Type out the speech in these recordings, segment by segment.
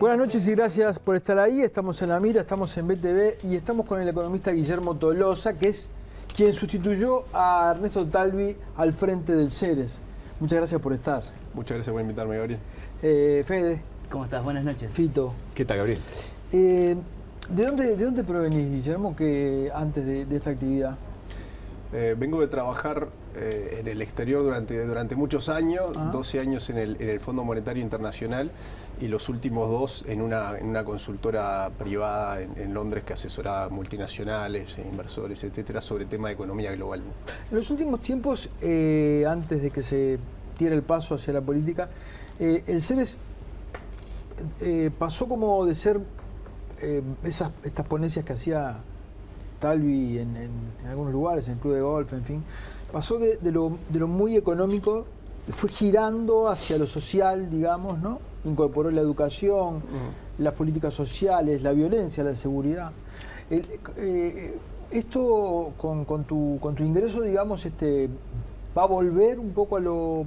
Buenas noches y gracias por estar ahí. Estamos en La Mira, estamos en BTV y estamos con el economista Guillermo Tolosa, que es quien sustituyó a Ernesto Talvi al frente del Ceres. Muchas gracias por estar. Muchas gracias por invitarme, Gabriel. Fede. ¿Cómo estás? Buenas noches. Fito. ¿Qué tal, Gabriel? ¿De dónde provenís, Guillermo, antes de esta actividad? Vengo de trabajar en el exterior durante muchos años, 12 años en el Fondo Monetario Internacional y los últimos 2 en una consultora privada en Londres que asesoraba multinacionales, inversores, etcétera, sobre temas de economía global. En los últimos tiempos, antes de que se diera el paso hacia la política, el Ceres pasó como de ser estas ponencias que hacía Talvi en algunos lugares, en el club de golf, en fin, pasó de lo muy económico, fue girando hacia lo social, digamos, ¿no? Incorporó la educación, las políticas sociales, la violencia, la seguridad. Esto con tu ingreso, digamos, ¿va a volver un poco a lo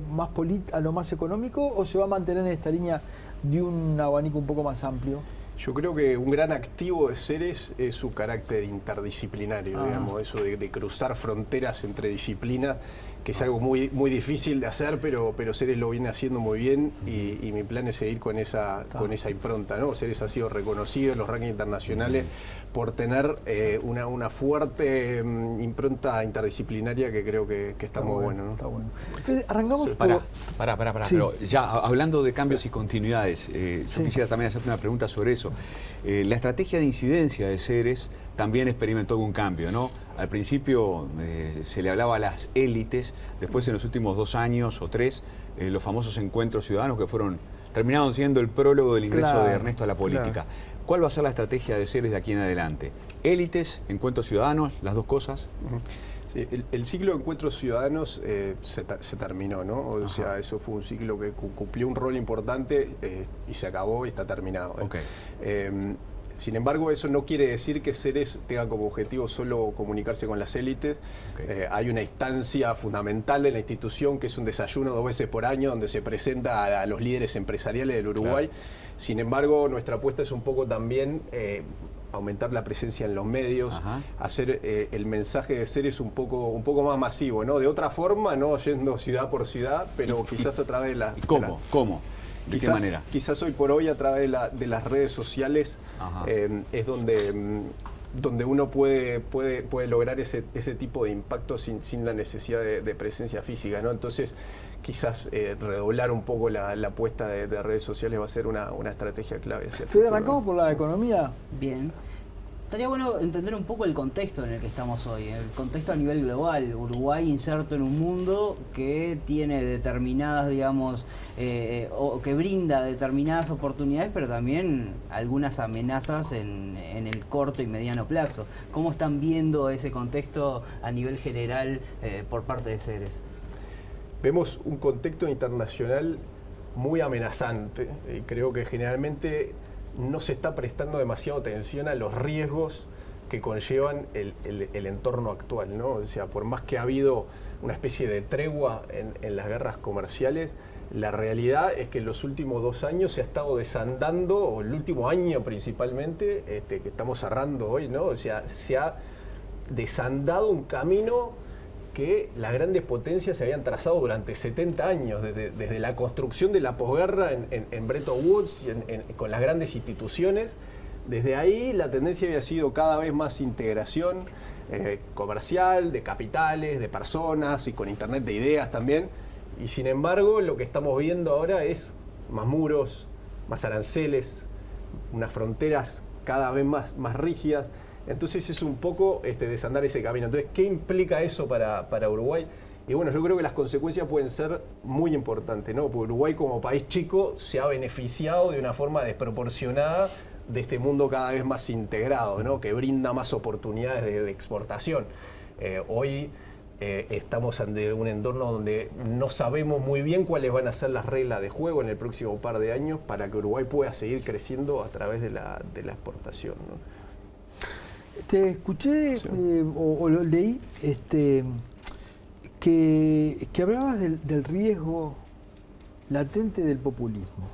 más económico o se va a mantener en esta línea de un abanico un poco más amplio? Yo creo que un gran activo de Ceres es su carácter interdisciplinario, digamos, eso de cruzar fronteras entre disciplinas, que es algo muy difícil de hacer, pero Ceres lo viene haciendo muy bien y mi plan es seguir con esa impronta, ¿no? Ceres ha sido reconocido en los rankings internacionales por tener una fuerte impronta interdisciplinaria que creo que está muy bueno, ¿no? Está bueno. Arrancamos Pará, sí. Pero ya hablando de cambios y continuidades, yo quisiera también hacerte una pregunta sobre eso. La estrategia de incidencia de Ceres también experimentó algún cambio, ¿no? Al principio se le hablaba a las élites, después en los últimos 2 años o 3, los famosos encuentros ciudadanos que terminaron siendo el prólogo del ingreso de Ernesto a la política. Claro. ¿Cuál va a ser la estrategia de Ceres de aquí en adelante? ¿Élites, encuentros ciudadanos, las dos cosas? Sí, el ciclo de encuentros ciudadanos se terminó, ¿no? O sea, eso fue un ciclo que cumplió un rol importante y se acabó y está terminado. Okay. Sin embargo, eso no quiere decir que Ceres tenga como objetivo solo comunicarse con las élites. Okay. Hay una instancia fundamental de la institución que es un desayuno 2 veces por año donde se presenta a los líderes empresariales del Uruguay. Claro. Sin embargo, nuestra apuesta es un poco también aumentar la presencia en los medios, hacer el mensaje de Ceres un poco más masivo, ¿no? De otra forma, no yendo ciudad por ciudad, pero quizás a través de la... ¿Cómo? ¿De qué manera? Quizás hoy por hoy a través de las redes sociales es donde uno puede lograr ese tipo de impacto sin la necesidad de presencia física, ¿no? Entonces quizás redoblar un poco la apuesta de redes sociales va a ser una estrategia clave. Fede, arrancamos por la economía. Bien. Estaría bueno entender un poco el contexto en el que estamos hoy, el contexto a nivel global. Uruguay inserto en un mundo que tiene determinadas, digamos, o que brinda determinadas oportunidades, pero también algunas amenazas en el corto y mediano plazo. ¿Cómo están viendo ese contexto a nivel general por parte de Ceres? Vemos un contexto internacional muy amenazante y creo que generalmente no se está prestando demasiado atención a los riesgos que conllevan el entorno actual, ¿no? O sea, por más que ha habido una especie de tregua en las guerras comerciales, la realidad es que en los últimos 2 años se ha estado desandando, o el último año principalmente, que estamos cerrando hoy, ¿no? O sea, se ha desandado un camino que las grandes potencias se habían trazado durante 70 años, desde la construcción de la posguerra en Bretton Woods, con las grandes instituciones. Desde ahí la tendencia había sido cada vez más integración comercial, de capitales, de personas y con internet de ideas también. Y sin embargo, lo que estamos viendo ahora es más muros, más aranceles, unas fronteras cada vez más rígidas. Entonces es un poco desandar ese camino. Entonces, ¿qué implica eso para Uruguay? Y bueno, yo creo que las consecuencias pueden ser muy importantes, ¿no? Porque Uruguay como país chico se ha beneficiado de una forma desproporcionada de este mundo cada vez más integrado, ¿no? Que brinda más oportunidades de exportación. Hoy estamos ante un entorno donde no sabemos muy bien cuáles van a ser las reglas de juego en el próximo par de años para que Uruguay pueda seguir creciendo a través de la exportación, ¿no? Te escuché o lo leí que hablabas del riesgo latente del populismo.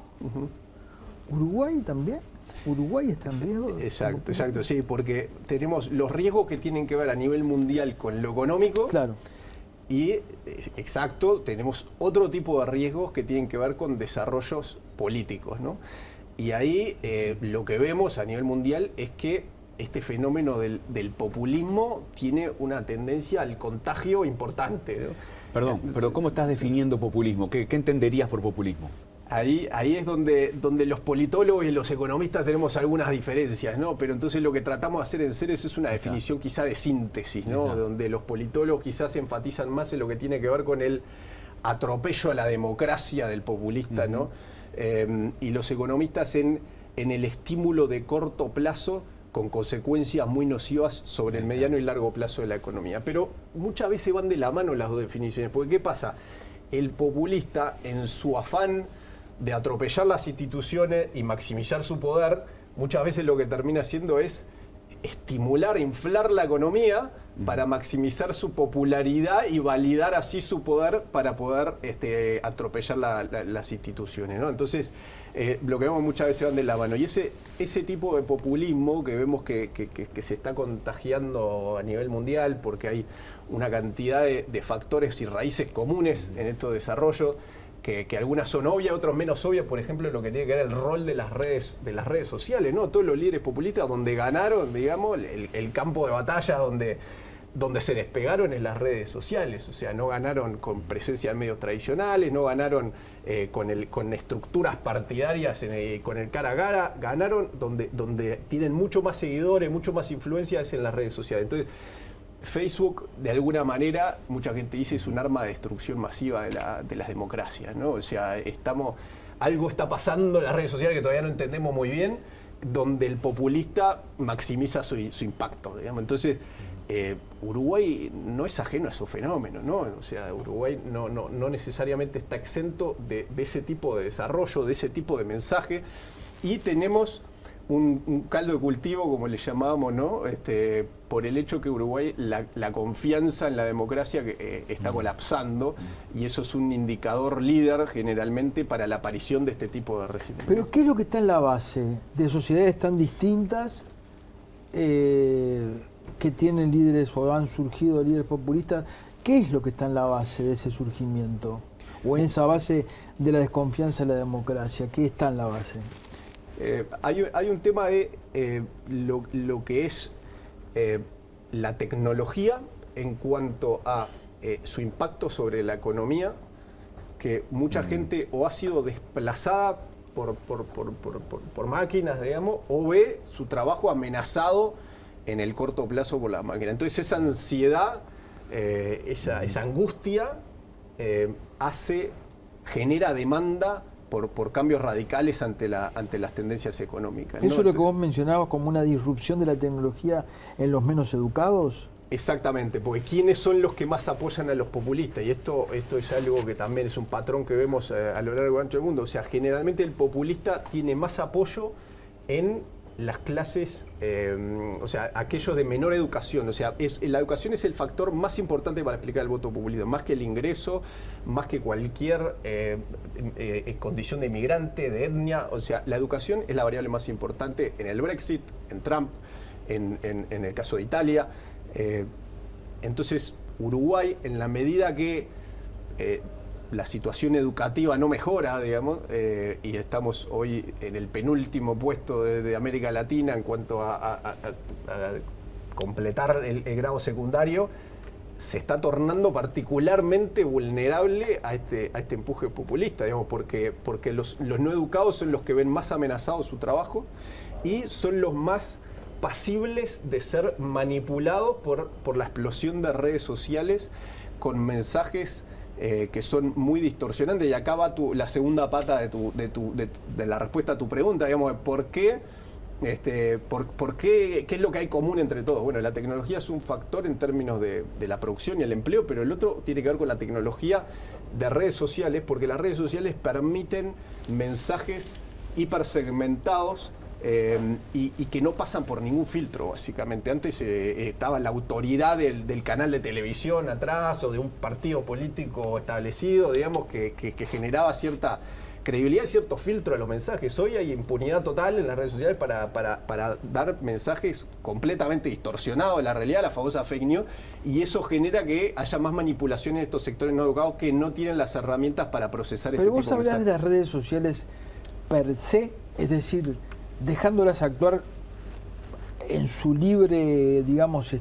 ¿Uruguay también? ¿Uruguay está en riesgo? Exacto, sí, porque tenemos los riesgos que tienen que ver a nivel mundial con lo económico. Claro. Y, exacto, tenemos otro tipo de riesgos que tienen que ver con desarrollos políticos, ¿no? Y ahí lo que vemos a nivel mundial es que este fenómeno del populismo tiene una tendencia al contagio importante, ¿no? Perdón, pero ¿cómo estás definiendo populismo? ¿Qué entenderías por populismo? Ahí es donde los politólogos y los economistas tenemos algunas diferencias, ¿no? Pero entonces lo que tratamos de hacer en Ceres es una definición quizá de síntesis, ¿no? Donde los politólogos quizás se enfatizan más en lo que tiene que ver con el atropello a la democracia del populista, ¿no? Y los economistas en el estímulo de corto plazo con consecuencias muy nocivas sobre el mediano y largo plazo de la economía. Pero muchas veces van de la mano las dos definiciones, porque ¿qué pasa? El populista, en su afán de atropellar las instituciones y maximizar su poder, muchas veces lo que termina haciendo es estimular, inflar la economía para maximizar su popularidad y validar así su poder para poder atropellar las instituciones, ¿no? Entonces, lo que vemos muchas veces van de la mano. Y ese tipo de populismo que vemos que se está contagiando a nivel mundial porque hay una cantidad de factores y raíces comunes en estos desarrollos, que algunas son obvias, otras menos obvias, por ejemplo, lo que tiene que ver el rol de las redes sociales, ¿no? Todos los líderes populistas donde ganaron, digamos, el campo de batalla donde se despegaron en las redes sociales, o sea, no ganaron con presencia en medios tradicionales, no ganaron con estructuras partidarias, con el cara a cara, ganaron donde tienen mucho más seguidores, mucho más influencia es en las redes sociales. Entonces, Facebook, de alguna manera, mucha gente dice, es un arma de destrucción masiva de las democracias, ¿no? O sea, algo está pasando en las redes sociales que todavía no entendemos muy bien, donde el populista maximiza su impacto, digamos. Entonces, Uruguay no es ajeno a esos fenómenos, ¿no? O sea, Uruguay no necesariamente está exento de ese tipo de desarrollo, de ese tipo de mensaje, y tenemos un caldo de cultivo, como le llamábamos, ¿no? Por el hecho que Uruguay, la confianza en la democracia está colapsando, y eso es un indicador líder generalmente para la aparición de este tipo de régimen. Pero ¿qué es lo que está en la base de sociedades tan distintas que tienen líderes o han surgido líderes populistas? ¿Qué es lo que está en la base de ese surgimiento? O en esa base de la desconfianza en la democracia, ¿qué está en la base? Hay un tema de lo que es la tecnología en cuanto a su impacto sobre la economía, que mucha gente o ha sido desplazada por máquinas, digamos, o ve su trabajo amenazado en el corto plazo por la máquina. Entonces esa ansiedad, esa angustia genera demanda por cambios radicales ante las tendencias económicas, ¿no? ¿Eso es lo que vos mencionabas como una disrupción de la tecnología en los menos educados? Exactamente, porque ¿quiénes son los que más apoyan a los populistas? Y esto es algo que también es un patrón que vemos a lo largo y ancho del mundo. O sea, generalmente el populista tiene más apoyo en las clases, o sea, aquellos de menor educación. O sea, la educación es el factor más importante para explicar el voto populista, más que el ingreso, más que cualquier condición de inmigrante, de etnia. O sea, la educación es la variable más importante en el Brexit, en Trump, en el caso de Italia. Entonces, Uruguay, en la medida que la situación educativa no mejora, digamos, y estamos hoy en el penúltimo puesto de América Latina en cuanto a completar el grado secundario, se está tornando particularmente vulnerable a este empuje populista, digamos, porque los no educados son los que ven más amenazado su trabajo y son los más pasibles de ser manipulados por la explosión de redes sociales con mensajes que son muy distorsionantes. Y acá va la segunda pata de la respuesta a tu pregunta, digamos, ¿por qué? ¿Qué es lo que hay común entre todos? Bueno, la tecnología es un factor en términos de la producción y el empleo, pero el otro tiene que ver con la tecnología de redes sociales, porque las redes sociales permiten mensajes hipersegmentados y que no pasan por ningún filtro, básicamente. Antes estaba la autoridad del canal de televisión atrás o de un partido político establecido, digamos, que generaba cierta credibilidad y cierto filtro de los mensajes. Hoy hay impunidad total en las redes sociales para dar mensajes completamente distorsionados de la realidad, la famosa fake news, y eso genera que haya más manipulación en estos sectores no educados que no tienen las herramientas para procesar este tipo de mensajes. Pero vos hablás de las redes sociales per se, es decir, dejándolas actuar en su libre, digamos,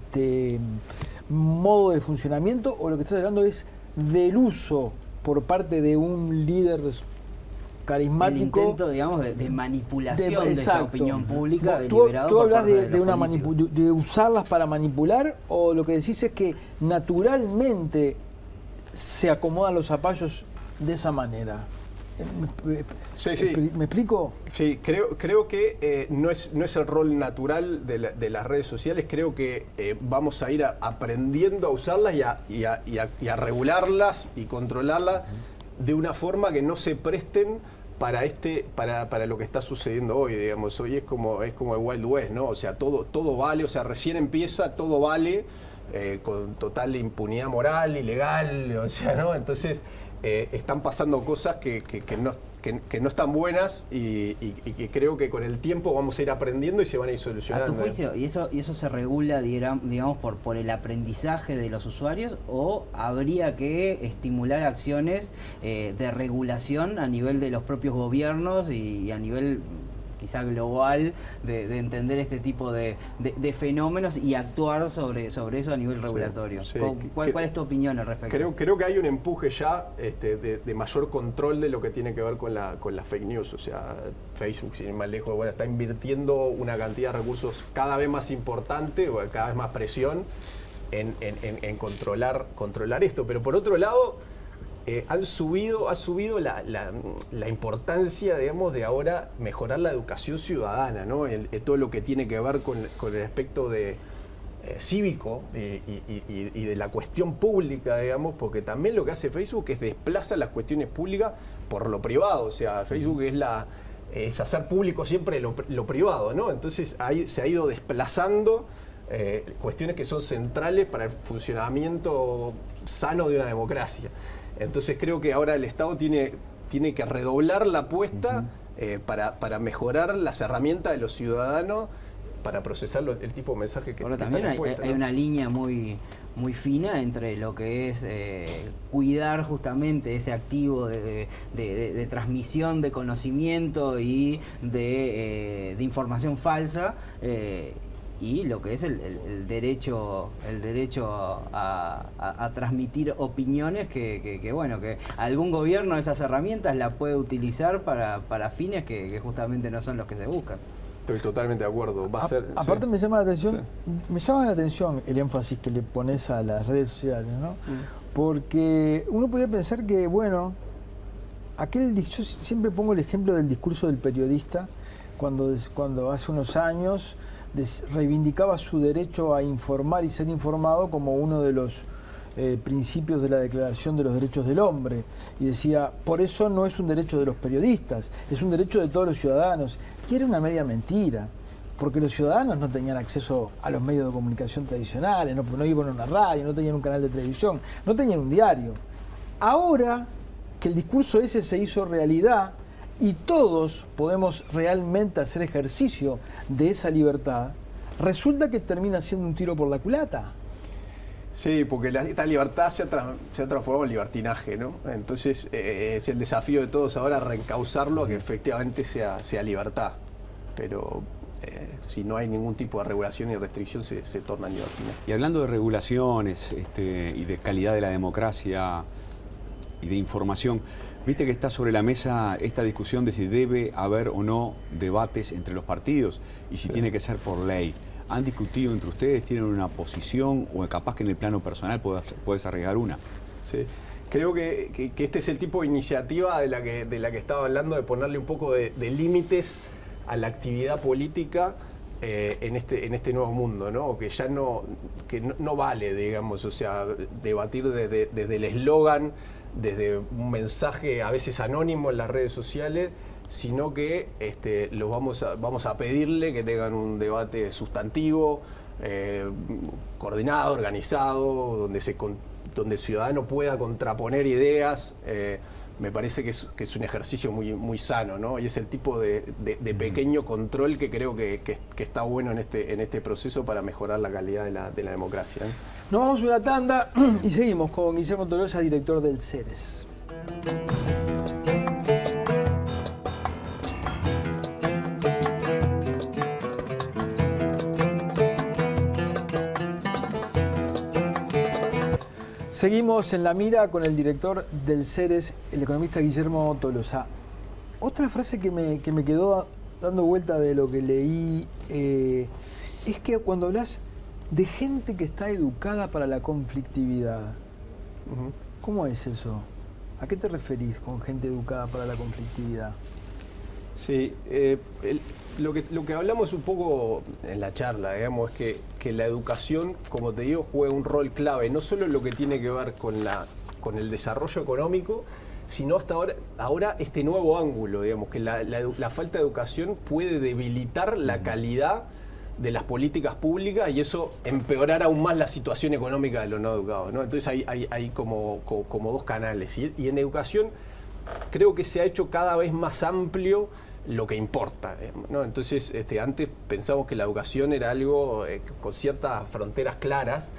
modo de funcionamiento, o lo que estás hablando es del uso por parte de un líder carismático. El intento, digamos, de manipulación de esa opinión pública ¿Tú deliberado. hablas de usarlas para manipular, o lo que decís es que naturalmente se acomodan los zapallos de esa manera? Sí. ¿Me explico? Sí, creo que no es el rol natural de las redes sociales. Creo que vamos a ir aprendiendo a usarlas y a regularlas y controlarlas de una forma que no se presten para lo que está sucediendo hoy, digamos. Hoy es como el Wild West, ¿no? O sea, todo vale, o sea, recién empieza, todo vale, con total impunidad moral y legal, o sea, ¿no? Entonces están pasando cosas que no están buenas y que creo que con el tiempo vamos a ir aprendiendo y se van a ir solucionando. ¿A tu juicio? ¿Y eso se regula, digamos, por el aprendizaje de los usuarios, o habría que estimular acciones de regulación a nivel de los propios gobiernos y a nivel quizá global de entender este tipo de fenómenos y actuar sobre eso a nivel regulatorio? Sí. ¿Cuál es tu opinión al respecto? Creo que hay un empuje ya de mayor control de lo que tiene que ver con la fake news. O sea, Facebook, sin ir más lejos, bueno, está invirtiendo una cantidad de recursos cada vez más importante, o cada vez más presión en controlar esto. Pero por otro lado, ha subido la importancia, digamos, de ahora mejorar la educación ciudadana, ¿no? Todo lo que tiene que ver con el aspecto de cívico y de la cuestión pública, digamos, porque también lo que hace Facebook es desplaza las cuestiones públicas por lo privado. O sea, Facebook es hacer público siempre lo privado, ¿no? Entonces se ha ido desplazando cuestiones que son centrales para el funcionamiento sano de una democracia. Entonces creo que ahora el Estado tiene que redoblar la apuesta para mejorar las herramientas de los ciudadanos para procesar el tipo de mensaje que ahora también hay una línea muy fina entre lo que es cuidar justamente ese activo de transmisión de conocimiento y de información falsa, y lo que es el derecho a transmitir opiniones que bueno, que algún gobierno esas herramientas la puede utilizar para fines que justamente no son los que se buscan. Estoy totalmente de acuerdo. Aparte me llama la atención el énfasis que le pones a las redes sociales, ¿no? Porque uno podría pensar que, bueno, yo siempre pongo el ejemplo del discurso del periodista cuando hace unos años reivindicaba su derecho a informar y ser informado como uno de los principios de la Declaración de los Derechos del Hombre, y decía, por eso no es un derecho de los periodistas, es un derecho de todos los ciudadanos. Y era una media mentira, porque los ciudadanos no tenían acceso a los medios de comunicación tradicionales, no iban a una radio, no tenían un canal de televisión, no tenían un diario. Ahora que el discurso ese se hizo realidad y todos podemos realmente hacer ejercicio de esa libertad, resulta que termina siendo un tiro por la culata. Sí, porque esta libertad se ha transformado en libertinaje, ¿no? Entonces es el desafío de todos ahora reencauzarlo a que efectivamente sea libertad. Pero si no hay ningún tipo de regulación y restricción se torna en libertinaje. Y hablando de regulaciones y de calidad de la democracia y de información, viste que está sobre la mesa esta discusión de si debe haber o no debates entre los partidos y si tiene que ser por ley. ¿Han discutido entre ustedes? ¿Tienen una posición? ¿O capaz que en el plano personal podés arriesgar una? Sí. Creo que este es el tipo de iniciativa de la que estaba hablando, de ponerle un poco de límites a la actividad política en este nuevo mundo, ¿no? Que ya no vale, digamos, o sea, debatir desde el eslogan, desde un mensaje a veces anónimo en las redes sociales, sino que vamos a pedirle que tengan un debate sustantivo, coordinado, organizado, donde el ciudadano pueda contraponer ideas, me parece que es un ejercicio muy, muy sano, ¿no? Y es el tipo de pequeño control que creo que está bueno en este proceso para mejorar la calidad de la democracia, ¿eh? Nos vamos a una tanda y seguimos con Guillermo Tolosa, director del CERES. Seguimos en la mira con el director del CERES, el economista Guillermo Tolosa. Otra frase que me quedó dando vuelta de lo que leí es que cuando hablas de gente que está educada para la conflictividad, ¿cómo es eso? ¿A qué te referís con gente educada para la conflictividad? Sí, lo que hablamos un poco en la charla, digamos, es que la educación, como te digo, juega un rol clave, no solo en lo que tiene que ver con el desarrollo económico, sino hasta ahora este nuevo ángulo, digamos, que la falta de educación puede debilitar la calidad de las políticas públicas y eso empeorar aún más la situación económica de los no educados, ¿no? Entonces hay como dos canales. Y en educación creo que se ha hecho cada vez más amplio lo que importa, ¿no? Entonces, antes pensamos que la educación era algo con ciertas fronteras claras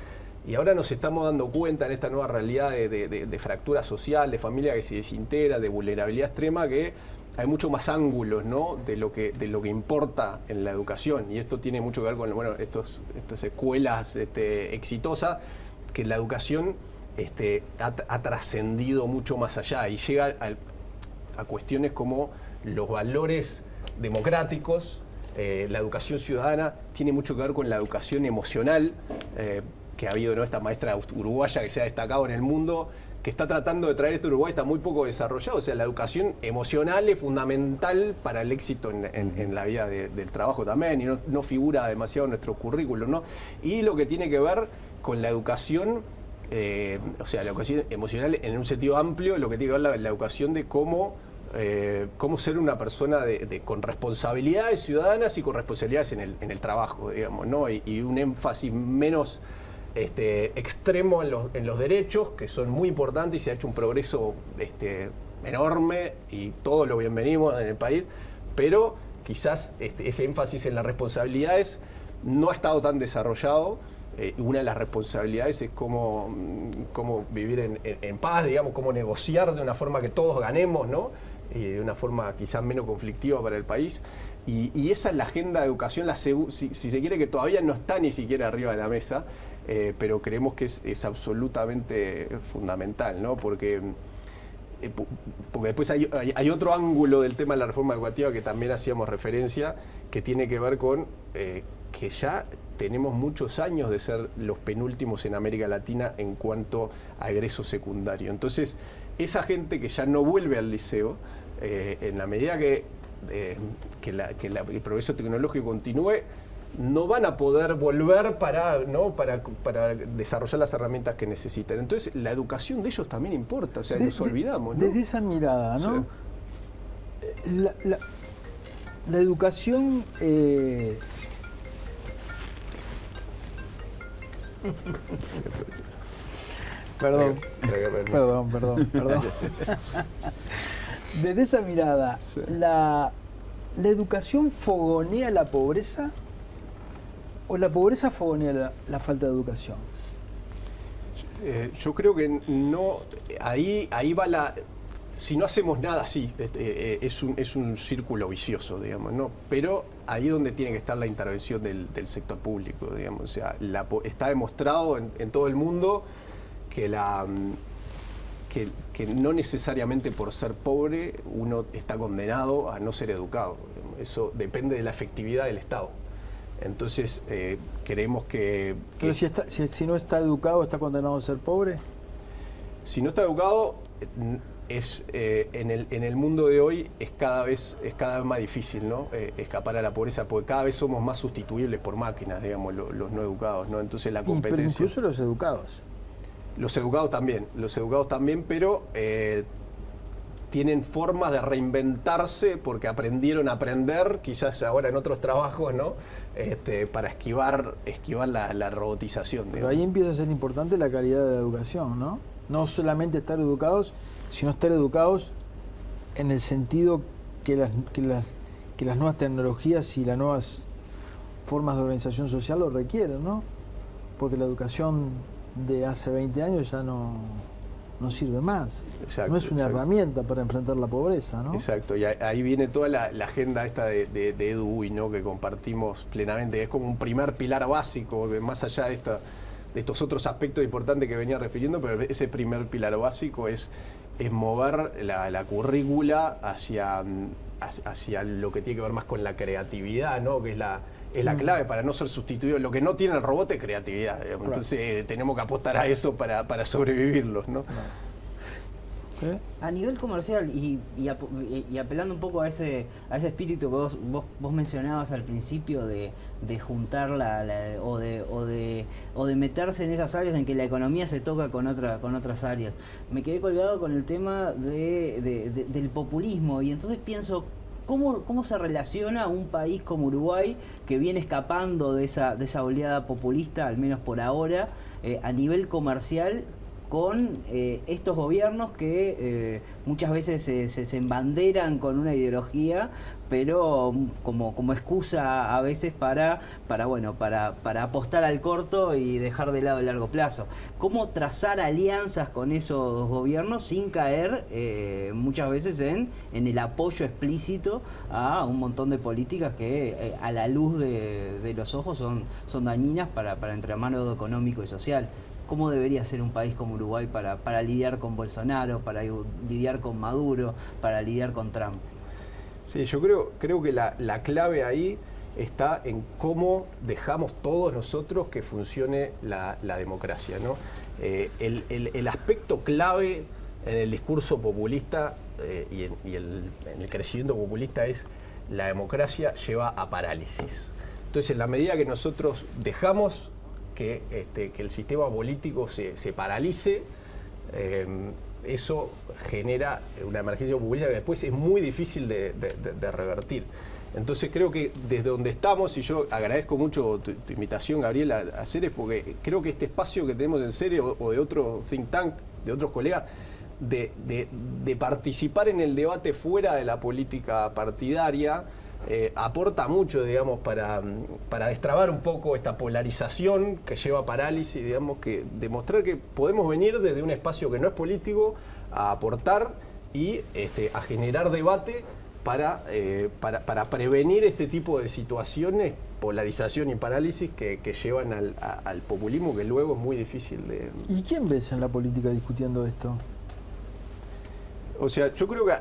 y ahora nos estamos dando cuenta en esta nueva realidad de fractura social, de familia que se desintegra, de vulnerabilidad extrema, que hay mucho más ángulos, ¿no? de lo que importa en la educación. Y esto tiene mucho que ver con estas escuelas exitosas, que la educación ha trascendido mucho más allá y llega a cuestiones como los valores democráticos. La educación ciudadana tiene mucho que ver con la educación emocional, que ha habido, ¿no? Esta maestra uruguaya que se ha destacado en el mundo, que está tratando de traer esto a Uruguay, está muy poco desarrollado. O sea, la educación emocional es fundamental para el éxito en la vida del trabajo también, y no figura demasiado en nuestro currículum, ¿no? Y lo que tiene que ver con la educación, o sea, la educación emocional en un sentido amplio, lo que tiene que ver la educación de cómo ser una persona con responsabilidades ciudadanas y con responsabilidades en el trabajo, digamos, ¿no? Y un énfasis menos extremo en los derechos, que son muy importantes y se ha hecho un progreso enorme y todo lo bienvenimos en el país, pero quizás ese énfasis en las responsabilidades no ha estado tan desarrollado. Una de las responsabilidades es cómo vivir en paz, digamos, cómo negociar de una forma que todos ganemos, ¿no? Y de una forma quizás menos conflictiva para el país. Y esa es la agenda de educación, si se quiere, que todavía no está ni siquiera arriba de la mesa, pero creemos que es absolutamente fundamental, ¿no? Porque después hay otro ángulo del tema de la reforma educativa que también hacíamos referencia, que tiene que ver con que ya tenemos muchos años de ser los penúltimos en América Latina en cuanto a egreso secundario. Entonces, esa gente que ya no vuelve al liceo, en la medida que el progreso tecnológico continúe, no van a poder volver para desarrollar las herramientas que necesitan. Entonces, la educación de ellos también importa, o sea, nos olvidamos, ¿no? Desde esa mirada, ¿no? Sí. La educación... Perdón. Desde esa mirada, sí. ¿La educación fogonea la pobreza o la pobreza fogonea la falta de educación? Yo creo que no. Ahí va si no hacemos nada, sí, es un círculo vicioso, digamos, ¿no? Pero ahí es donde tiene que estar la intervención del sector público, digamos. O sea, está demostrado en todo el mundo que no necesariamente por ser pobre uno está condenado a no ser educado. Eso depende de la efectividad del Estado. Entonces, creemos que... Entonces, si no está educado, ¿está condenado a ser pobre? Si no está educado, en el mundo de hoy es cada vez más difícil, ¿no? Escapar a la pobreza, porque cada vez somos más sustituibles por máquinas, digamos, los no educados, ¿no? Entonces la competencia... Pero incluso los educados. Los educados también, pero tienen formas de reinventarse porque aprendieron a aprender, quizás ahora en otros trabajos, ¿no? Para esquivar la robotización. Pero ahí empieza a ser importante la calidad de la educación, ¿no? No solamente estar educados, sino estar educados en el sentido que las nuevas tecnologías y las nuevas formas de organización social lo requieren, ¿no? Porque la educación de hace 20 años ya no sirve más. Exacto, no es una herramienta para enfrentar la pobreza, ¿no? Exacto, y ahí viene toda la agenda esta de EduUI, ¿no? Que compartimos plenamente. Es como un primer pilar básico, más allá de estos otros aspectos importantes que venía refiriendo, pero ese primer pilar básico es mover la currícula hacia lo que tiene que ver más con la creatividad, ¿no? Que es la clave para no ser sustituido. Lo que no tiene el robot es creatividad, digamos. Claro. Entonces tenemos que apostar a eso para sobrevivirlos, ¿no? Claro. A nivel comercial y apelando un poco a ese espíritu que vos mencionabas al principio de juntar o de meterse en esas áreas en que la economía se toca con otras áreas. Me quedé colgado con el tema del populismo y entonces pienso ¿cómo se relaciona un país como Uruguay que viene escapando de esa oleada populista, al menos por ahora, a nivel comercial, con estos gobiernos que muchas veces se embanderan con una ideología, pero como excusa a veces para apostar al corto y dejar de lado el largo plazo? ¿Cómo trazar alianzas con esos gobiernos sin caer muchas veces en el apoyo explícito a un montón de políticas que a la luz de los ojos son dañinas para el entramado económico y social? ¿Cómo debería ser un país como Uruguay para lidiar con Bolsonaro, para lidiar con Maduro, para lidiar con Trump? Sí, yo creo que la clave ahí está en cómo dejamos todos nosotros que funcione la democracia, ¿no? El aspecto clave en el discurso populista y en el crecimiento populista es la democracia lleva a parálisis. Entonces, en la medida que nosotros dejamos que el sistema político se paralice, eso genera una emergencia populista que después es muy difícil de revertir. Entonces creo que desde donde estamos, y yo agradezco mucho tu invitación, Gabriel, a Ceres, porque creo que este espacio que tenemos en Ceres o de otro think tank, de otros colegas, de participar en el debate fuera de la política partidaria, aporta mucho, digamos, para destrabar un poco esta polarización que lleva a parálisis, digamos, que demostrar que podemos venir desde un espacio que no es político a aportar y a generar debate para prevenir este tipo de situaciones, polarización y parálisis que llevan al populismo, que luego es muy difícil de... ¿Y quién ves en la política discutiendo esto? O sea, yo creo que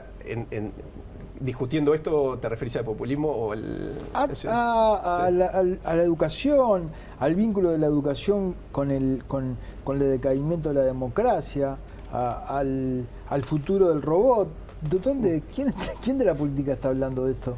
discutiendo esto, ¿te referís al populismo o a la educación, al vínculo de la educación con el decaimiento de la democracia, al futuro del robot? ¿Quién de la política está hablando de esto?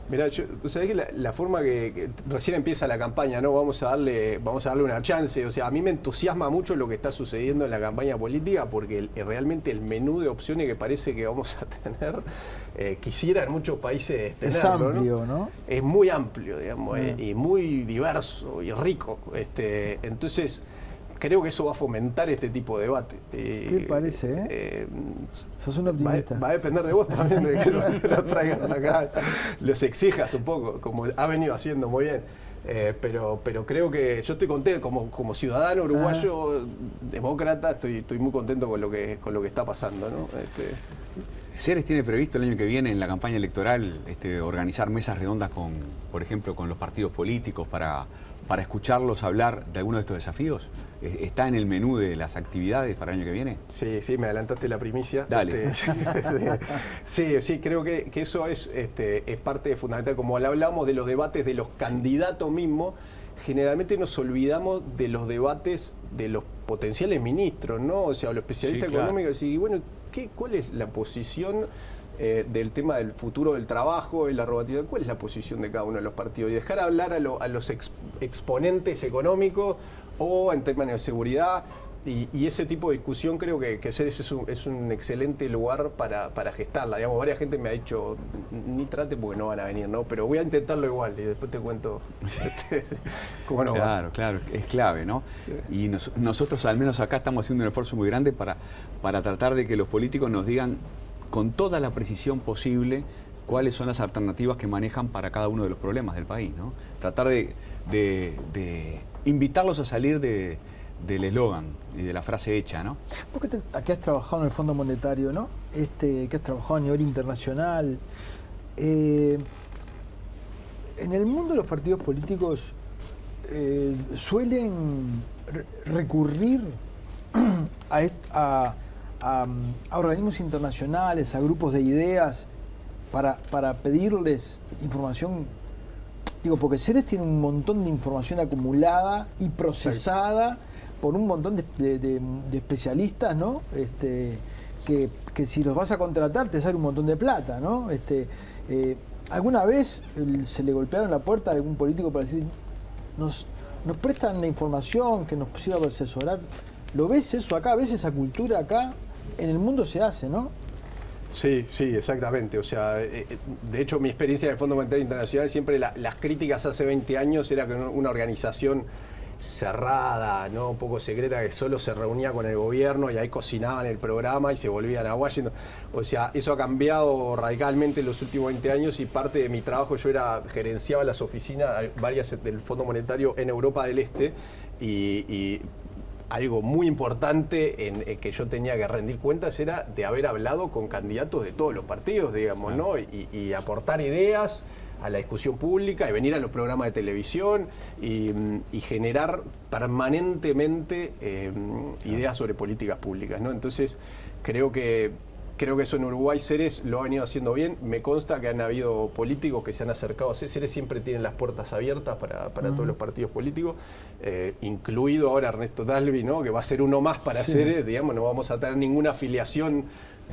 Mirá, sabés que la forma que recién empieza la campaña, ¿no? Vamos a darle una chance. O sea, a mí me entusiasma mucho lo que está sucediendo en la campaña política, porque realmente el menú de opciones que parece que vamos a tener, quisieran muchos países tenerlo, es amplio, ¿no? Es muy amplio, digamos, y muy diverso y rico. Entonces, creo que eso va a fomentar este tipo de debate. ¿Qué parece? Sos un optimista. Va a depender de vos también, de que lo traigas acá, los exijas un poco, como ha venido haciendo muy bien. Pero creo que yo estoy contento, como ciudadano uruguayo, demócrata, estoy muy contento con lo que está pasando, ¿no? Ceres tiene previsto el año que viene en la campaña electoral organizar mesas redondas por ejemplo, con los partidos políticos para escucharlos hablar de algunos de estos desafíos. ¿Está en el menú de las actividades para el año que viene? Sí, me adelantaste la primicia. Dale. Sí, creo que eso es parte fundamental. Como hablamos de los debates de los candidatos mismos, generalmente nos olvidamos de los debates de los potenciales ministros, ¿no? O sea, los especialistas económicos. Y bueno, ¿cuál es la posición del tema del futuro del trabajo y la robatividad? ¿Cuál es la posición de cada uno de los partidos? Y dejar hablar a los exponentes económicos o en términos de seguridad Y ese tipo de discusión creo que Ceres es un excelente lugar para gestarla. Digamos, varias gente me ha dicho, ni trate porque no van a venir, ¿no? Pero voy a intentarlo igual y después te cuento cómo no va. Claro, es clave, ¿no? Sí. Y nosotros, al menos acá, estamos haciendo un esfuerzo muy grande para tratar de que los políticos nos digan con toda la precisión posible cuáles son las alternativas que manejan para cada uno de los problemas del país, ¿no? Tratar de invitarlos a salir del eslogan y de la frase hecha, ¿no? Vos que aquí has trabajado en el Fondo Monetario, ¿no? Que has trabajado a nivel internacional. En el mundo de los partidos políticos suelen recurrir a organismos internacionales, a grupos de ideas para pedirles información. Digo, porque Ceres tiene un montón de información acumulada y procesada por un montón de especialistas, ¿no? Que si los vas a contratar te sale un montón de plata, ¿no? ¿Alguna vez se le golpearon la puerta a algún político para decir, nos prestan la información que nos sirva para asesorar? ¿Lo ves eso acá? ¿Ves esa cultura acá? En el mundo se hace, ¿no? Sí, exactamente. O sea, de hecho, mi experiencia en el Fondo Monetario Internacional, siempre las críticas hace 20 años era que una organización cerrada, ¿no? Un poco secreta, que solo se reunía con el gobierno y ahí cocinaban el programa y se volvían a Washington. O sea, eso ha cambiado radicalmente en los últimos 20 años y parte de mi trabajo, yo gerenciaba las oficinas, varias del Fondo Monetario en Europa del Este y algo muy importante en que yo tenía que rendir cuentas era de haber hablado con candidatos de todos los partidos, digamos, ¿no? Y aportar ideas a la discusión pública y venir a los programas de televisión y generar permanentemente ideas sobre políticas públicas, ¿no? Entonces, creo que eso en Uruguay Ceres lo ha venido haciendo bien. Me consta que han habido políticos que se han acercado a Ceres siempre tienen las puertas abiertas para todos los partidos políticos, incluido ahora Ernesto Talvi, ¿no? Que va a ser uno más para Ceres, digamos, no vamos a tener ninguna afiliación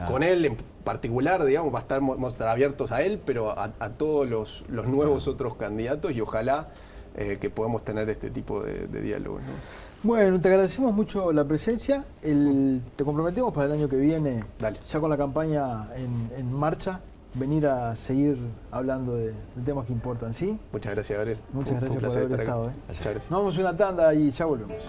con él en particular, digamos, vamos a estar abiertos a él, pero a todos los nuevos otros candidatos y ojalá que podamos tener este tipo de diálogos, ¿no? Bueno, te agradecemos mucho la presencia. Te comprometemos para el año que viene, ya con la campaña en marcha, venir a seguir hablando de temas que importan, ¿sí? Muchas gracias, Gabriel. Muchas gracias por haber estado. Muchas gracias. Nos vamos a una tanda y ya volvemos.